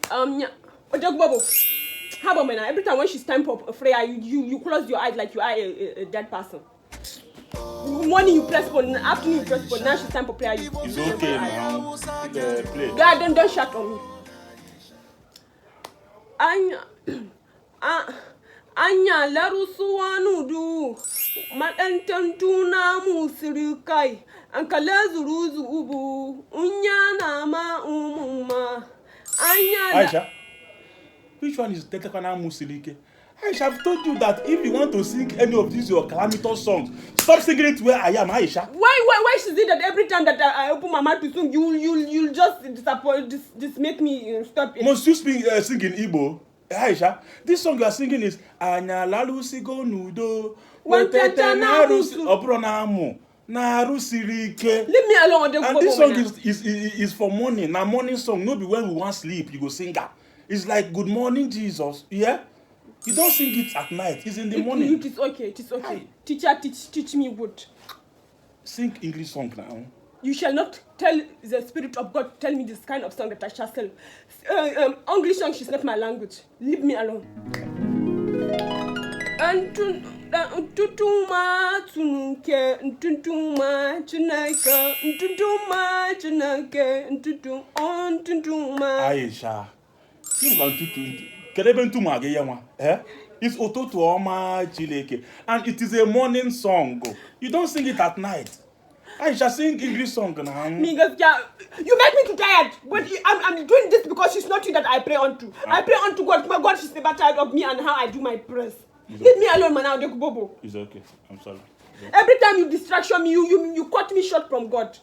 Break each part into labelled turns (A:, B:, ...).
A: Odogwu, how about me now? Every time when she's time for prayer, you close your eyes like you are a dead person. Morning you press button, afternoon you press button. Now she's time for prayer.
B: It's okay now. Play.
A: God, don't shout on me. Anya larusuwa nudu matantantuna musirikai ankala zuruzu ubu unyana ma umuma anya
B: Aisha, which one is Tetekana Musilike? Aisha, I've told you that if you want to sing any of these your calamitous songs, stop singing it where I am, Aisha.
A: Why is it that every time that I open my mouth to sing, you'll just disappoint, just make me stop it?
B: Must you sing in Igbo? Aisha, this song you are singing is Anya Lalusigo Nudo Wetete Narusi Opronamu Narusirike.
A: Leave me alone.
B: And this song is for morning. Now morning song, no be when we want sleep, you go sing that. It's like good morning Jesus. Yeah? You don't sing it at night. It's in the morning.
A: It is okay. It is okay. Hi. Teacher, teach me good.
B: Sing English song now.
A: You shall not tell the Spirit of God, tell me this kind of song that I shall sing. English song is not my language. Leave me alone.
B: Aisha, it's Ototo Oma Chileke, and it is a morning song. You don't sing it at night. Aisha, sing English song now.
A: You make me too tired. But I'm doing this because she's not you that I pray unto. I pray unto God. My God, she's never tired of me and how I do my prayers. Leave me alone, man.
B: It's okay. I'm sorry. Okay.
A: Every time you distraction me, you cut me short from God.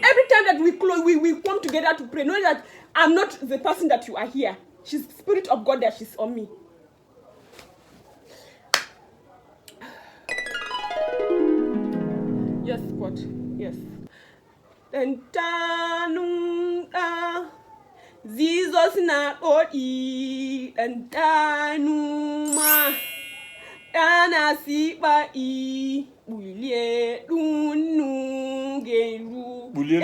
A: Every time that we come together to pray, know that I'm not the person that you are here. She's the Spirit of God that she's on me. Yes, God. Yes. Jesus na oi ma ana siba I bulie dunu geru
B: bulie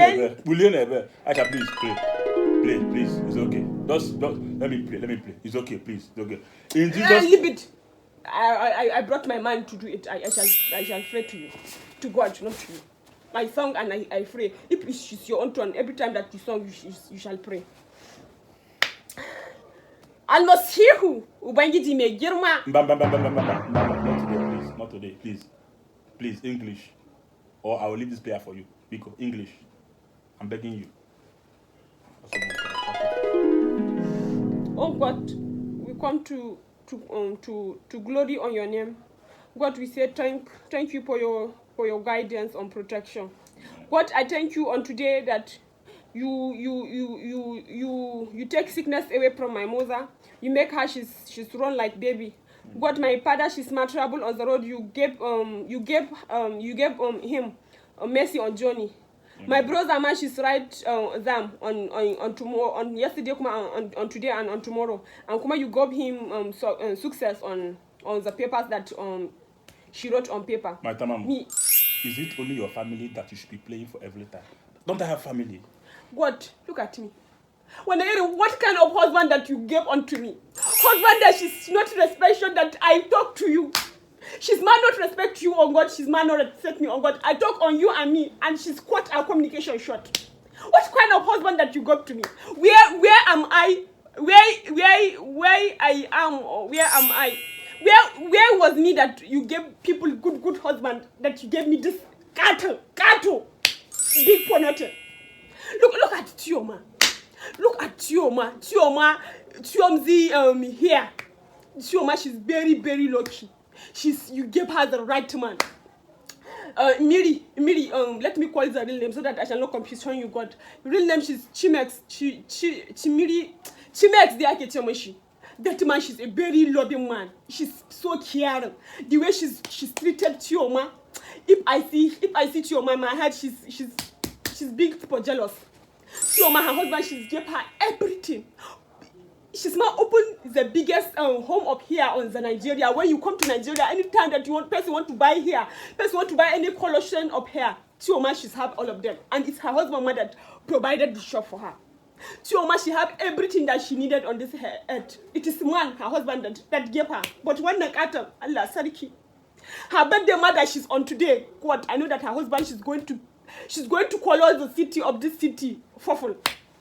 B: nebe. Aisha, please play, please. It's okay. Just let me play. It's okay, please. It's okay. In Jesus.
A: Leave it. I brought my man to do it. I shall pray to you, to God, not to you. My song and I pray. If it's your own turn, every time that you song, you shall pray. Almost here who ubangiji me girma.
B: Not today, please, English, or I will leave this player for you. Because English, I'm begging you.
A: Oh God, we come to glory on your name. God, we say thank you for your guidance and protection. God, I thank you on today that you take sickness away from my mother. You make her she's run like baby. God, my father, she's not trouble on the road. You gave him a mercy on Johnny. My brother man, she's right them on tomorrow, on yesterday, on today and on tomorrow. And come you gave him success on the papers that she wrote on paper.
B: My tamam, is it only your family that you should be playing for every time? Don't I have family?
A: God, look at me. When I hear what kind of husband that you gave unto me, husband that she's not respected that I talk to you. She's might not respect you on God. She's might not respect me on God. I talk on you and me, and she's cut our communication short. What kind of husband that you got to me? Where am I? Where I am? Or where am I? Where was me that you gave people good husband that you gave me this cattle, big ponote? Look at Tioma. Look at Tioma. Tiomzi here. Tioma, she's very, very lucky. You gave her the right man. Miri, let me call it the real name so that I shall not confuse you, God. The real name she's Chimex. Chimiri. Chimex the that man, she's a very loving man. She's so caring. The way she's treated Tioma. If I see Tioma in my head, she's big for jealous. Tioma, her husband, she's gave her everything. She's now open the biggest home up here on the Nigeria. When you come to Nigeria, anytime that person want to buy here, person want to buy any collection up here, Tioma, she's have all of them. And it's her husband that provided the shop for her. Chioma, she had everything that she needed on this earth. It is man, her husband, that gave her. But when the cattle, Allah Sariki, her birthday mother she's on today, God, I know that her husband she's going to color the city of this city full.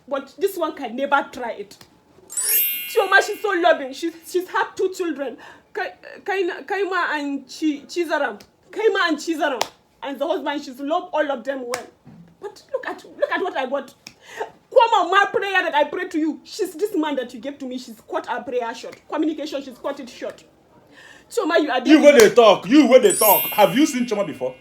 A: But this one can never try it. Chioma, she's so loving. She's had 2 children, Kaima and Chizaram. Kaima and Chizaram. And the husband, she's loved all of them well. But look at what I got. Kwama, my prayer that I pray to you, this man that you gave to me, she's cut our prayer short. Communication, she's cut it short. Chioma, you are there.
B: You when they talk. Have you seen Chioma before?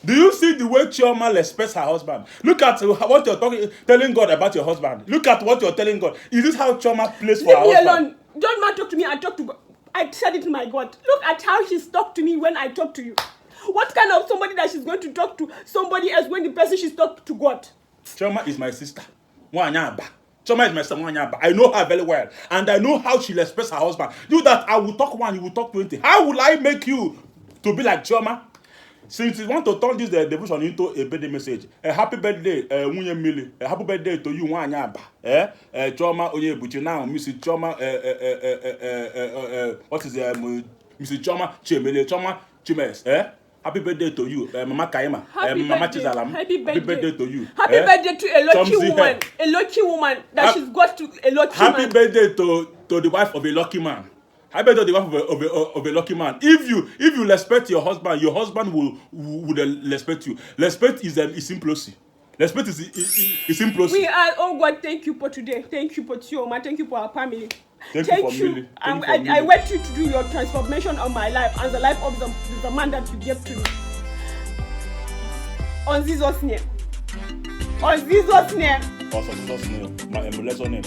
B: Do you see the way Chioma respects her husband? Look at what you're telling God about your husband. Look at what you're telling God. Is this how Chioma plays for her husband? Leave me alone.
A: Don't man talk to me, I talk to God. I said it to my God. Look at how she's talked to me when I talk to you. What kind of somebody that she's going to talk to somebody else when the person she's talked to God?
B: Chioma is my sister. Chioma is my sister. I know her very well. And I know how she respects her husband. You that I will talk 1, you will talk 20. How will I make you to be like Chioma? Since you want to turn this devotion into a birthday message, a happy birthday, Munye Mili, a happy birthday to you, Wanyaba. Chioma Oyebuchi now, Mrs. Chioma, what is Mrs. Chioma Chemele, Chioma Chimes, happy birthday to you, Mama Kaima, Mama Chizalam. Happy birthday to you.
A: Happy birthday to a lucky woman that she's got to a lucky man.
B: Happy birthday to the wife of a lucky man. I bet the wife of a lucky man. If you respect your husband will respect you. Respect is implosi. Respect is implosi.
A: We are, oh God, thank you for today. Thank you for Chioma. Thank you for our family.
B: Thank you.
A: I want you to do your transformation on my life and the life of the man that you gave to me. On Jesus' name. On Jesus' name.
B: On Jesus' name. My emulator name.